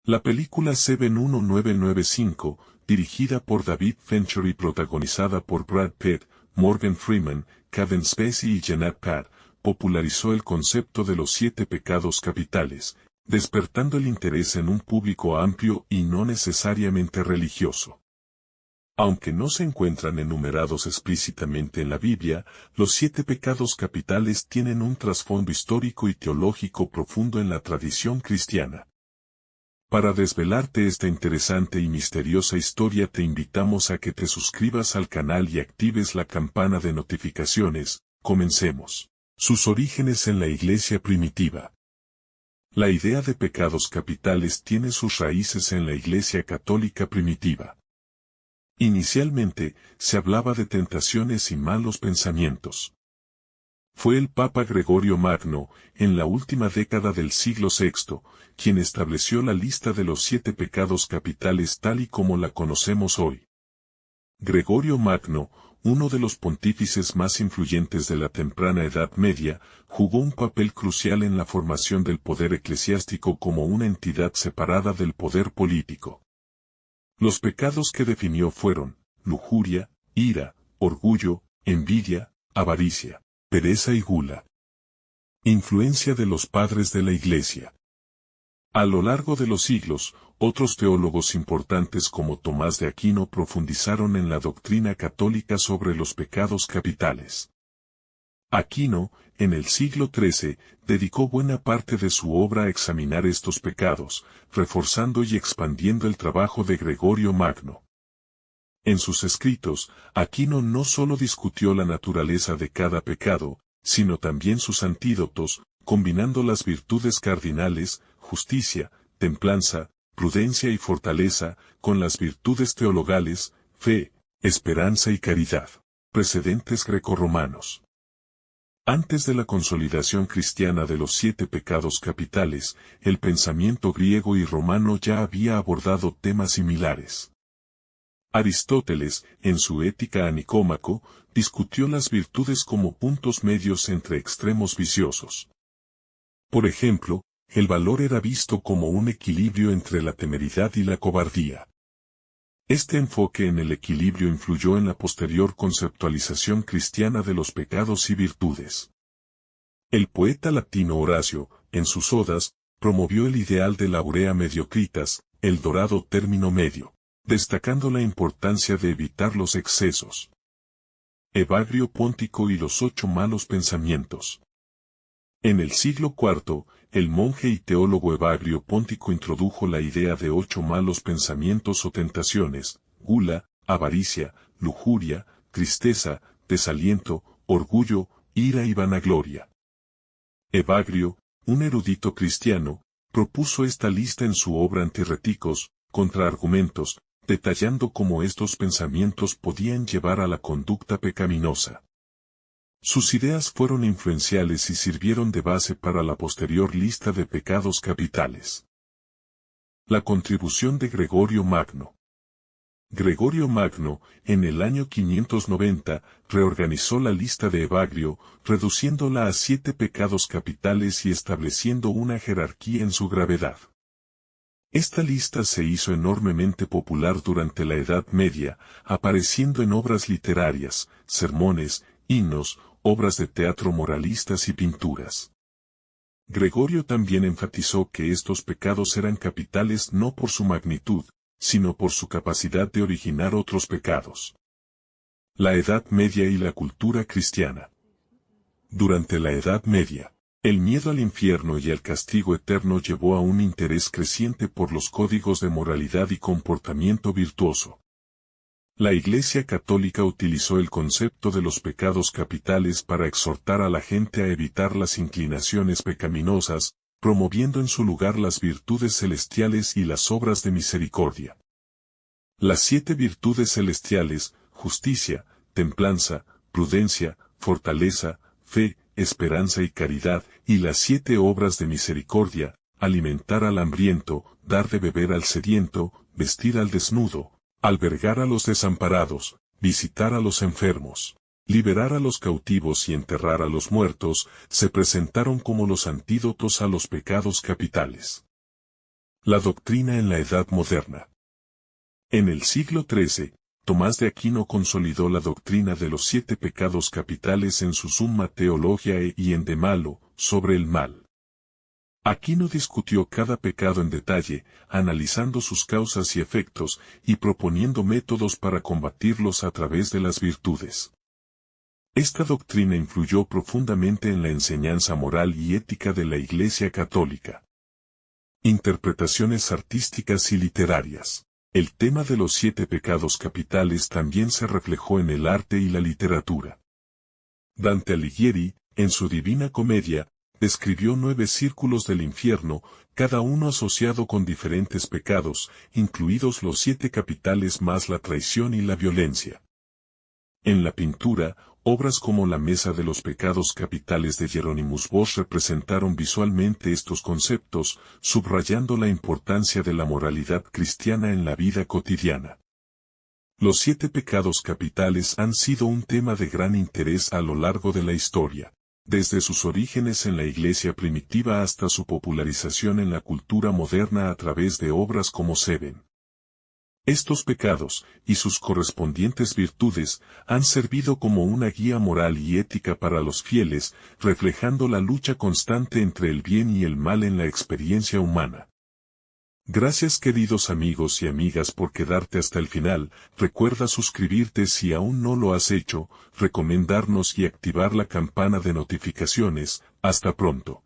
La película Seven 1995, dirigida por David Fincher y protagonizada por Brad Pitt, Morgan Freeman, Kevin Spacey y Jeanette Pat, popularizó el concepto de los 7 pecados capitales, despertando el interés en un público amplio y no necesariamente religioso. Aunque no se encuentran enumerados explícitamente en la Biblia, los 7 pecados capitales tienen un trasfondo histórico y teológico profundo en la tradición cristiana. Para desvelarte esta interesante y misteriosa historia te invitamos a que te suscribas al canal y actives la campana de notificaciones. Comencemos. Sus orígenes en la Iglesia primitiva. La idea de pecados capitales tiene sus raíces en la Iglesia católica primitiva. Inicialmente, se hablaba de tentaciones y malos pensamientos. Fue el Papa Gregorio Magno, en la última década del siglo VI, quien estableció la lista de los 7 pecados capitales tal y como la conocemos hoy. Gregorio Magno, uno de los pontífices más influyentes de la temprana Edad Media, jugó un papel crucial en la formación del poder eclesiástico como una entidad separada del poder político. Los pecados que definió fueron lujuria, ira, orgullo, envidia, avaricia, pereza y gula. Influencia de los padres de la Iglesia. A lo largo de los siglos, otros teólogos importantes como Tomás de Aquino profundizaron en la doctrina católica sobre los pecados capitales. Aquino, en el siglo XIII, dedicó buena parte de su obra a examinar estos pecados, reforzando y expandiendo el trabajo de Gregorio Magno. En sus escritos, Aquino no solo discutió la naturaleza de cada pecado, sino también sus antídotos, combinando las virtudes cardinales, justicia, templanza, prudencia y fortaleza, con las virtudes teologales, fe, esperanza y caridad, precedentes grecorromanos. Antes de la consolidación cristiana de los 7 pecados capitales, el pensamiento griego y romano ya había abordado temas similares. Aristóteles, en su Ética a Nicómaco, discutió las virtudes como puntos medios entre extremos viciosos. Por ejemplo, el valor era visto como un equilibrio entre la temeridad y la cobardía. Este enfoque en el equilibrio influyó en la posterior conceptualización cristiana de los pecados y virtudes. El poeta latino Horacio, en sus odas, promovió el ideal de la aurea mediocritas, el dorado término medio, destacando la importancia de evitar los excesos. Evagrio Póntico y los 8 malos pensamientos. En el siglo IV, el monje y teólogo Evagrio Póntico introdujo la idea de 8 malos pensamientos o tentaciones: gula, avaricia, lujuria, tristeza, desaliento, orgullo, ira y vanagloria. Evagrio, un erudito cristiano, propuso esta lista en su obra Antirréticos, Contraargumentos, detallando cómo estos pensamientos podían llevar a la conducta pecaminosa. Sus ideas fueron influenciales y sirvieron de base para la posterior lista de pecados capitales. La contribución de Gregorio Magno. Gregorio Magno, en el año 590, reorganizó la lista de Evagrio, reduciéndola a 7 pecados capitales y estableciendo una jerarquía en su gravedad. Esta lista se hizo enormemente popular durante la Edad Media, apareciendo en obras literarias, sermones, himnos, obras de teatro moralistas y pinturas. Gregorio también enfatizó que estos pecados eran capitales no por su magnitud, sino por su capacidad de originar otros pecados. La Edad Media y la cultura cristiana. Durante la Edad Media, el miedo al infierno y al castigo eterno llevó a un interés creciente por los códigos de moralidad y comportamiento virtuoso. La Iglesia Católica utilizó el concepto de los pecados capitales para exhortar a la gente a evitar las inclinaciones pecaminosas, promoviendo en su lugar las virtudes celestiales y las obras de misericordia. Las 7 virtudes celestiales, justicia, templanza, prudencia, fortaleza, fe, esperanza y caridad, y las 7 obras de misericordia, alimentar al hambriento, dar de beber al sediento, vestir al desnudo, albergar a los desamparados, visitar a los enfermos, liberar a los cautivos y enterrar a los muertos, se presentaron como los antídotos a los pecados capitales. La doctrina en la Edad Moderna. En el siglo XIII, Tomás de Aquino consolidó la doctrina de los 7 pecados capitales en su Summa Theologiae y en De Malo, sobre el mal. Aquino discutió cada pecado en detalle, analizando sus causas y efectos, y proponiendo métodos para combatirlos a través de las virtudes. Esta doctrina influyó profundamente en la enseñanza moral y ética de la Iglesia Católica. Interpretaciones artísticas y literarias. El tema de los 7 pecados capitales también se reflejó en el arte y la literatura. Dante Alighieri, en su Divina Comedia, describió 9 círculos del infierno, cada uno asociado con diferentes pecados, incluidos los 7 capitales más la traición y la violencia. En la pintura, obras como La Mesa de los Pecados Capitales de Hieronymus Bosch representaron visualmente estos conceptos, subrayando la importancia de la moralidad cristiana en la vida cotidiana. Los 7 pecados capitales han sido un tema de gran interés a lo largo de la historia, desde sus orígenes en la Iglesia primitiva hasta su popularización en la cultura moderna a través de obras como Seven. Estos pecados, y sus correspondientes virtudes, han servido como una guía moral y ética para los fieles, reflejando la lucha constante entre el bien y el mal en la experiencia humana. Gracias queridos amigos y amigas por quedarte hasta el final, recuerda suscribirte si aún no lo has hecho, recomendarnos y activar la campana de notificaciones. Hasta pronto.